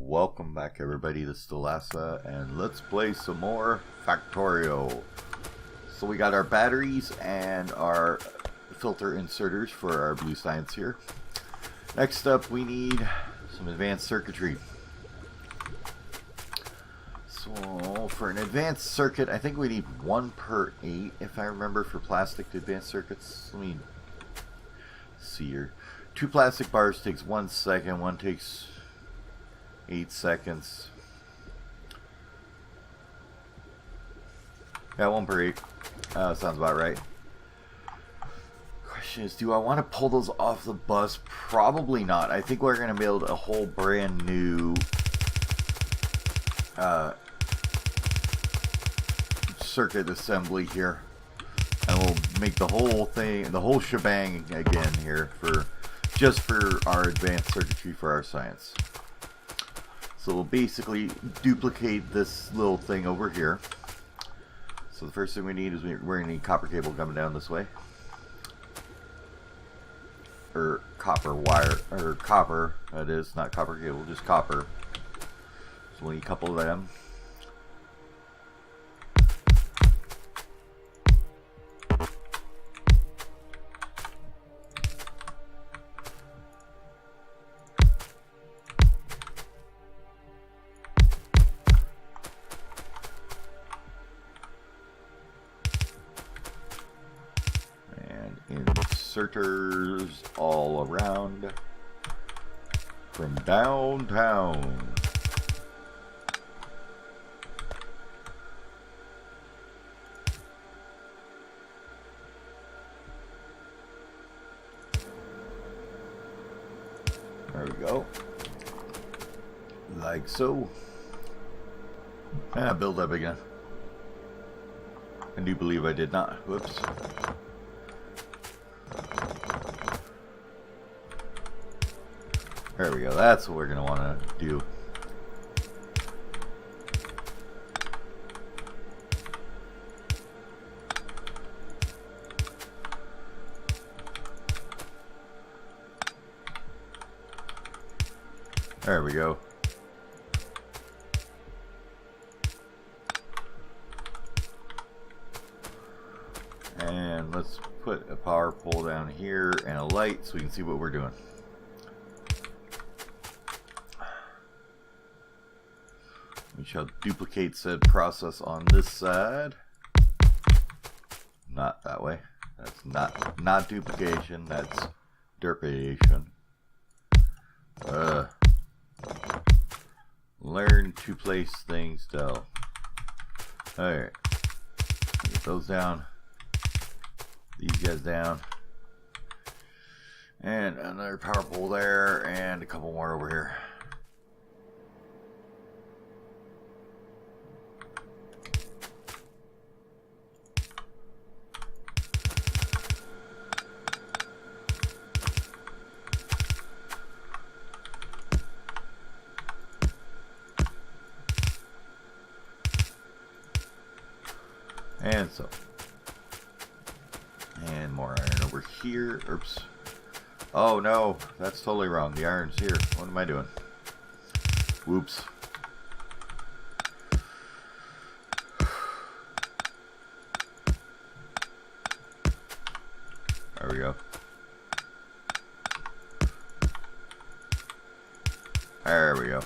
Welcome back everybody, this is Delassa, and let's play some more Factorio. So we got our batteries and our filter inserters for our blue science here. Next up we need some advanced circuitry. So for an advanced circuit, I think we need 1 per 8 if I remember for plastic advanced circuits. Let me see here. 2 plastic bars takes 1 second, one takes 8 seconds. Yeah, 1 per 8. Sounds about right. Question is, do I want to pull those off the bus? Probably not. I think we're going to build a whole brand new circuit assembly here. And we'll make the whole thing, the whole shebang again here just for our advanced circuitry for our science. So we'll basically duplicate this little thing over here. So the first thing we need is we're going to need copper cable coming down this way. Or copper wire, or copper, that is, not copper cable, just copper. So we'll need a couple of them. Inserters all around from downtown. There we go. Like so. And build up again. I do believe I did not. Whoops. There we go, that's what we're going to want to do. There we go. And let's put a power pole down here and a light so we can see what we're doing. We shall duplicate said process on this side. Not that way. That's not duplication. That's derpation. Learn to place things down. Alright. Get those down. These guys down. And another power pole there. And a couple more over here. And so, and more iron over here. Oops. Oh no, that's totally wrong. The iron's here. What am I doing? Whoops. There we go. There we go.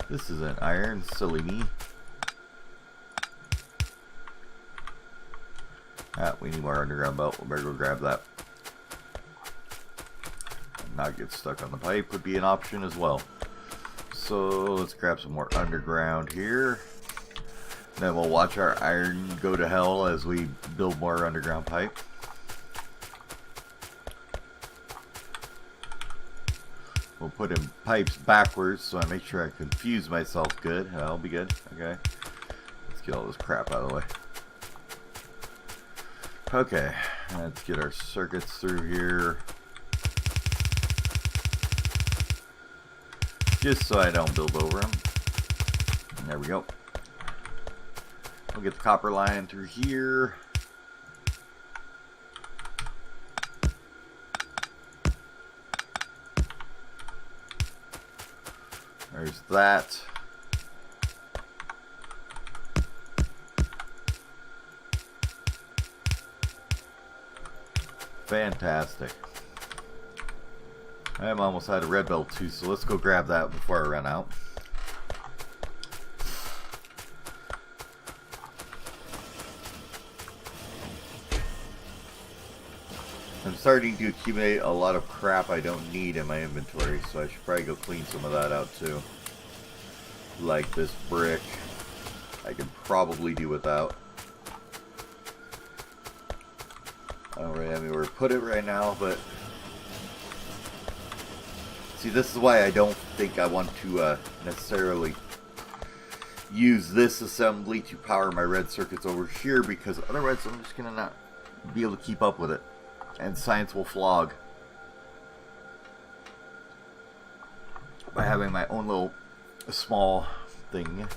This is an iron, silly me. Ah, we need more underground belt. We better go grab that. And not get stuck on the pipe would be an option as well. So let's grab some more underground here. Then we'll watch our iron go to hell as we build more underground pipe. We'll put in pipes backwards so I make sure I confuse myself good. That'll be good. Okay. Let's get all this crap out of the way. Okay, let's get our circuits through here. Just so I don't build over them. And there we go. We'll get the copper line through here. There's that. Fantastic. I am almost out of red belt too, so let's go grab that before I run out. I'm starting to accumulate a lot of crap I don't need in my inventory, so I should probably go clean some of that out too. Like this brick, I can probably do without. I don't really have anywhere to put it right now, but see, this is why I don't think I want to necessarily use this assembly to power my red circuits over here, because otherwise I'm just going to not be able to keep up with it, and science will flog by having my own little small thing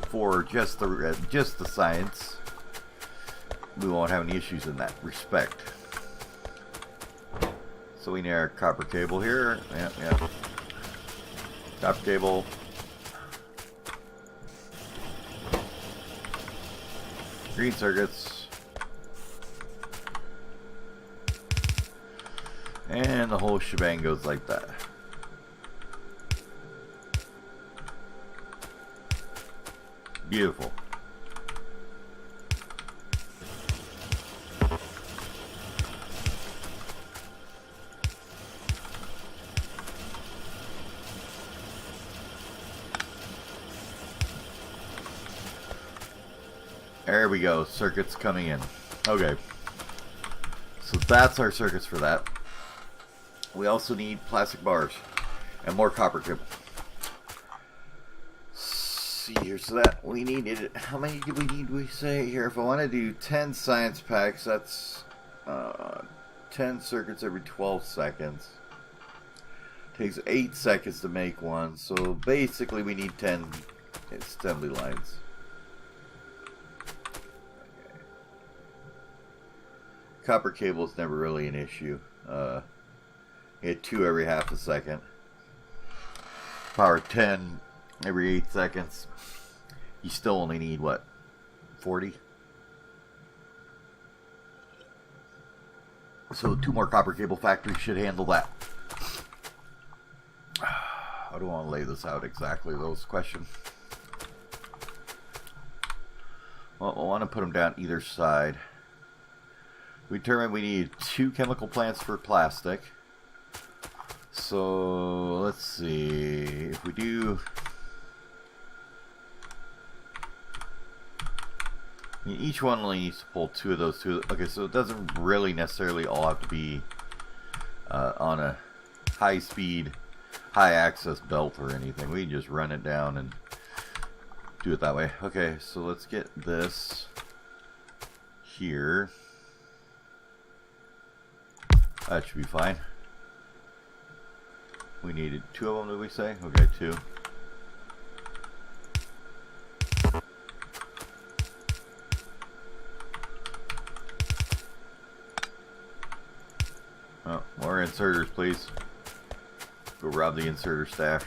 for just the science. We won't have any issues in that respect. So we need our copper cable here. Yeah. Copper cable. Green circuits. And the whole shebang goes like that. Beautiful. There we go, circuits coming in. Okay, so that's our circuits for that. We also need plastic bars and more copper cable. See here, so that we needed, how many do we need, we say here? If I want to do 10 science packs, that's 10 circuits every 12 seconds. Takes 8 seconds to make one, so basically we need 10 assembly lines. Copper cable is never really an issue. You get 2 every half a second. Power 10 every 8 seconds. You still only need what? 40? So 2 more copper cable factories should handle that. How do I want to lay this out exactly? Those questions. Well, I want to put them down either side. We determined we need 2 chemical plants for plastic. So let's see if we do. I mean, each one only needs to pull 2 of those 2. Okay, so it doesn't really necessarily all have to be on a high-speed, high-access belt or anything. We can just run it down and do it that way. Okay, so let's get this here. That should be fine. We needed 2 of them, did we say? Okay, 2. Oh, more inserters, please. Go rob the inserter stash.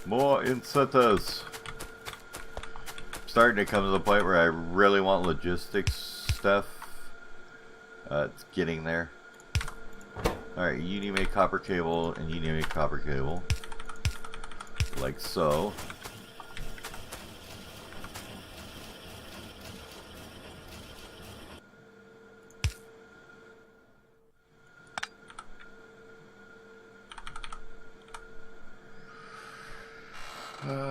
More inserters. Starting to come to the point where I really want logistics stuff. It's getting there. Alright, you need to make copper cable, and you need to make copper cable. Like so.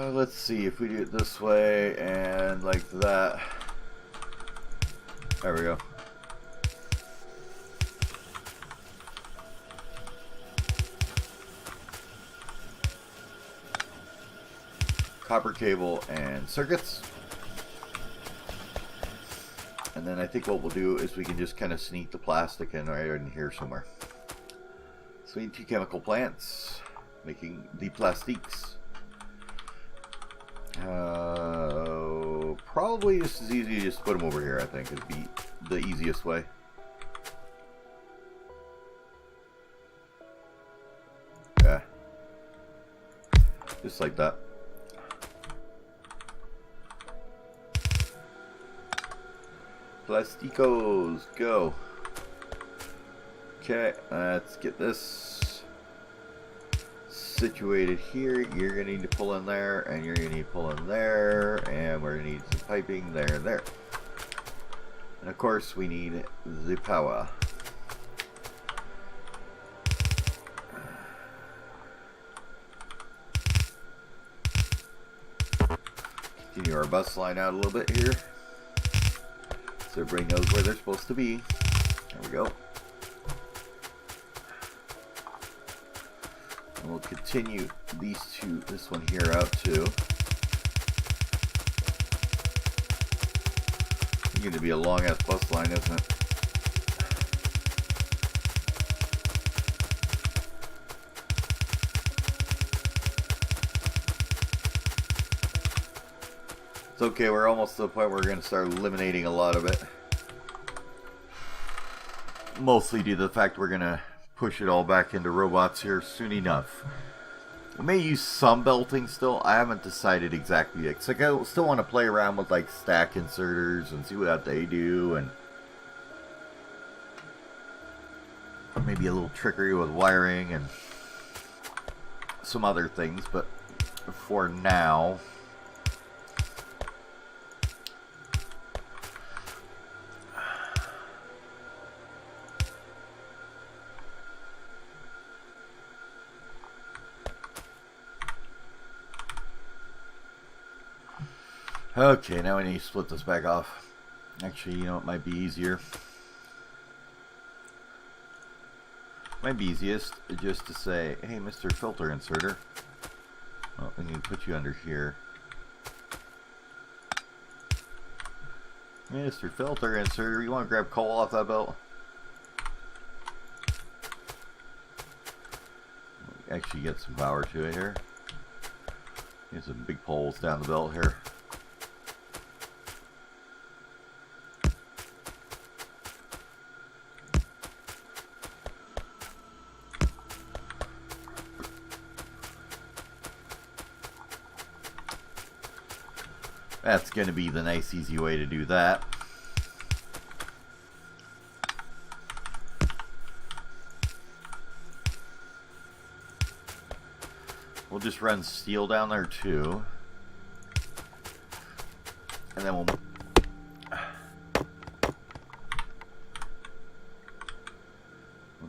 Let's see if we do it this way and like that. There we go. Copper cable and circuits. And then I think what we'll do is we can just kind of sneak the plastic in right in here somewhere. So we need 2 chemical plants making the plastiques. Probably just as easy to just put them over here, I think, would be the easiest way. Just like that. Plasticos, go. Okay, let's get this situated here. You're gonna need to pull in there, and you're gonna need to pull in there, and we're gonna need some piping there and there. And of course, we need the power. Continue our bus line out a little bit here, so everybody knows where they're supposed to be. There we go. And we'll continue this one here out too. It's going to be a long ass bus line, isn't it? It's okay, we're almost to the point where we're going to start eliminating a lot of it. Mostly due to the fact we're going to push it all back into robots here soon enough. We may use some belting still. I haven't decided exactly yet. Cause I still want to play around with like stack inserters and see what they do, and maybe a little trickery with wiring and some other things. But for now, okay, now we need to split this back off. Actually, you know, it might be easier. Might be easiest just to say, hey, Mr. Filter Inserter. Well, we need to put you under here. Mr. Filter Inserter, you want to grab coal off that belt? Actually get some power to it here. Get some big poles down the belt here. That's going to be the nice, easy way to do that. We'll just run steel down there too. And then we'll do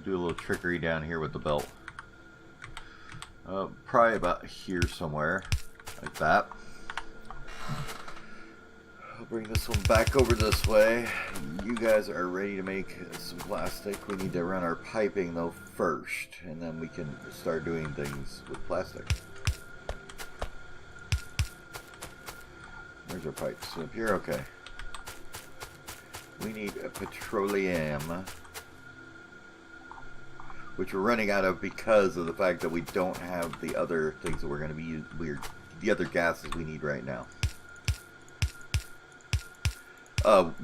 a little trickery down here with the belt. Probably about here somewhere, like that. I'll bring this one back over this way. You guys are ready to make some plastic. We need to run our piping though first, and then we can start doing things with plastic. Where's our pipes? Up here? Okay. We need a petroleum, which we're running out of because of the fact that we don't have the other things that we're going to be using, the other gases we need right now.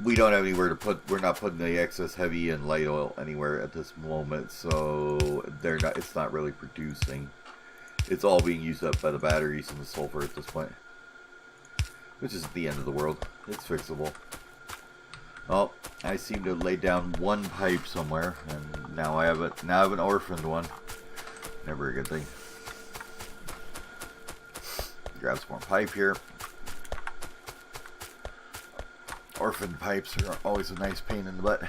We don't have anywhere to put. We're not putting the excess heavy and light oil anywhere at this moment, so they're not. It's not really producing. It's all being used up by the batteries and the sulfur at this point, which is the end of the world. It's fixable. Well, I seem to have laid down one pipe somewhere, and now I have it. Now I have an orphaned one. Never a good thing. Grab some more pipe here. Orphaned pipes are always a nice pain in the butt.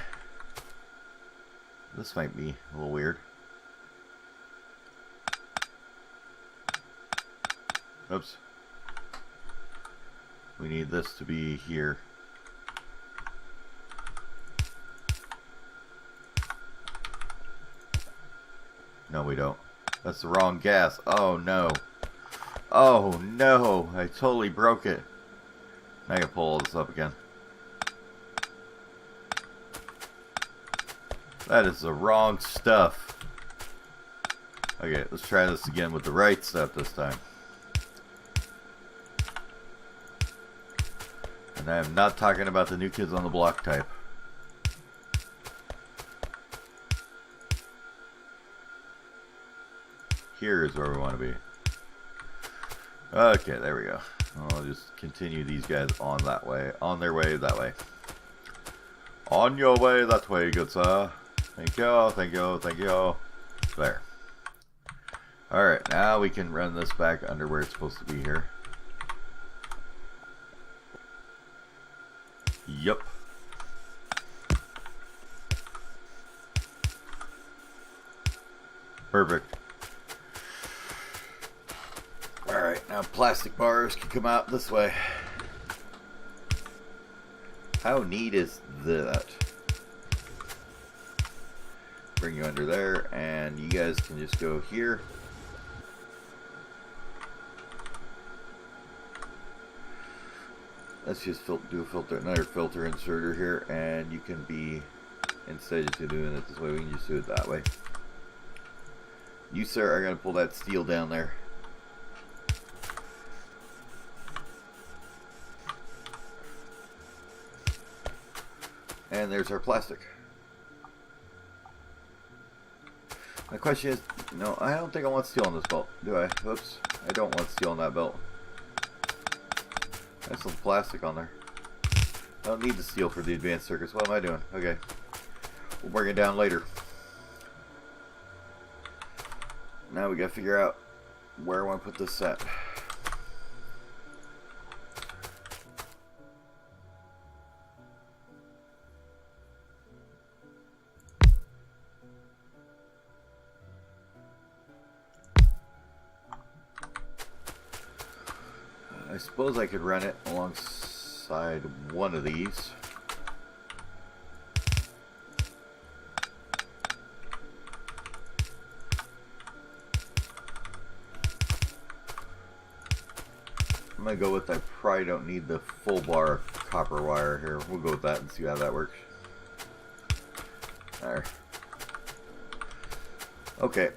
This might be a little weird. Oops. We need this to be here. No, we don't. That's the wrong gas. Oh no. Oh no. I totally broke it. I gotta pull all this up again. That is the wrong stuff. Okay, let's try this again with the right stuff this time. And I am not talking about the New Kids on the Block type. Here is where we want to be. Okay, there we go. I'll just continue these guys on that way. On their way that way. On your way that way, good sir. Thank you, thank you, thank you. There. Alright, now we can run this back under where it's supposed to be here. Yup. Perfect. Alright, now plastic bars can come out this way. How neat is that? Bring you under there, and you guys can just go here. Let's just do a filter, another filter inserter here, and you can be, instead of just doing it this way, we can just do it that way. You, sir, are going to pull that steel down there. And there's our plastic. My question is, no, I don't think I want steel on this belt, do I? Oops, I don't want steel on that belt. There's some plastic on there. I don't need the steel for the advanced circuits. What am I doing? Okay. We'll bring it down later. Now we gotta figure out where I want to put this set. I suppose I could run it alongside one of these. I'm gonna go with, I probably don't need the full bar of copper wire here. We'll go with that and see how that works. There. Okay.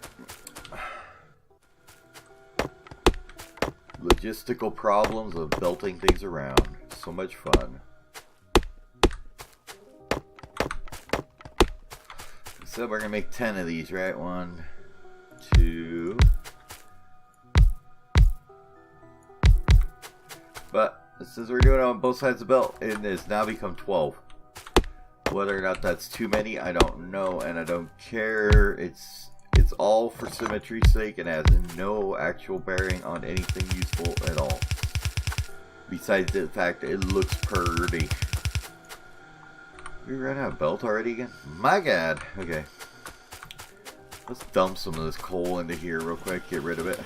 Logistical problems of belting things around. So much fun. So we're gonna make 10 of these, right? 1, 2. But since we're doing it on both sides of the belt, it has now become 12. Whether or not that's too many, I don't know, and I don't care. It's all for symmetry's sake and has no actual bearing on anything useful at all. Besides the fact that it looks pretty. We ran out of belt already again? My god. Okay. Let's dump some of this coal into here real quick, get rid of it.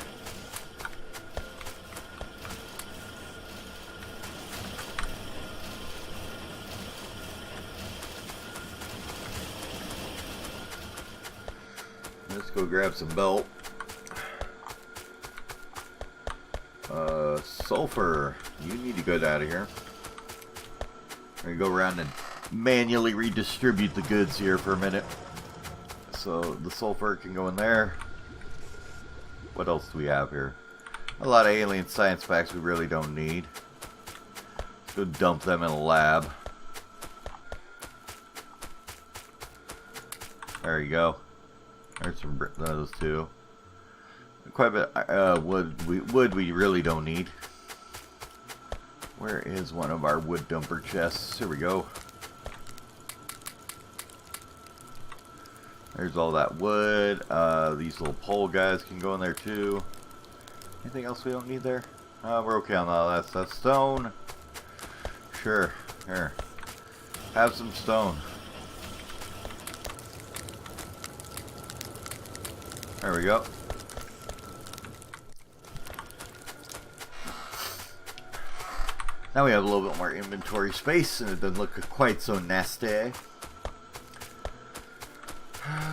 Let's go grab some belt. Sulfur, you need to get out of here. We're gonna go around and manually redistribute the goods here for a minute. So the sulfur can go in there. What else do we have here? A lot of alien science facts we really don't need. Let's go dump them in a lab. There you go. There's some those two. Quite a bit wood we really don't need. Where is one of our wood dumper chests? Here we go. There's all that wood. These little pole guys can go in there too. Anything else we don't need there? We're okay on all that stuff. Stone. Sure. Here. Have some stone. There we go. Now we have a little bit more inventory space and it doesn't look quite so nasty.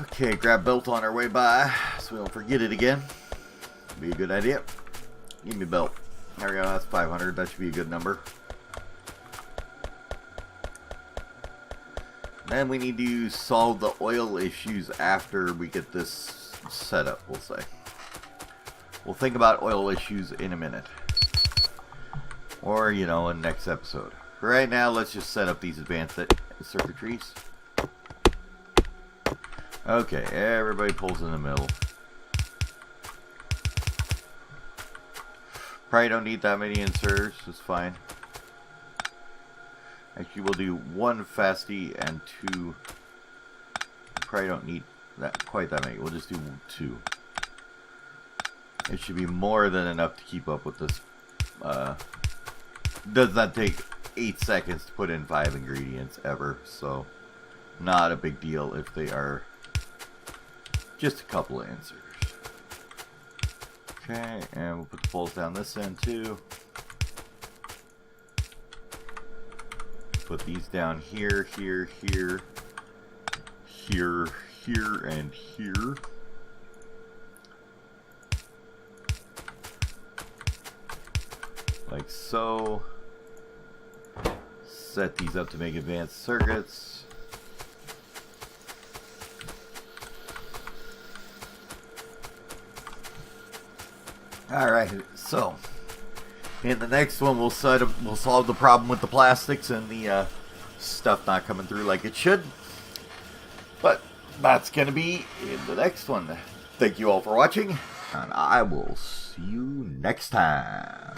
Okay, grab belt on our way by so we don't forget it again. Be a good idea. Give me belt. There we go, that's 500. That should be a good number. Then we need to solve the oil issues after we get this set up, we'll say. We'll think about oil issues in a minute. Or, you know, in the next episode. For right now, let's just set up these advanced circuitries. Okay, everybody pulls in the middle. Probably don't need that many inserters. It's fine. Actually, we'll do 1 fasty and 2. Probably don't need that quite that many. We'll just do 2. It should be more than enough to keep up with this. Does not take 8 seconds to put in 5 ingredients ever, so not a big deal if they are just a couple of inserters. Okay, and we'll put the poles down this end too. Put these down here, here, here, here, here, and here. Like so. Set these up to make advanced circuits. Alright, so in the next one we'll solve the problem with the plastics and the stuff not coming through like it should. But that's gonna be in the next one. Thank you all for watching, and I will see you next time.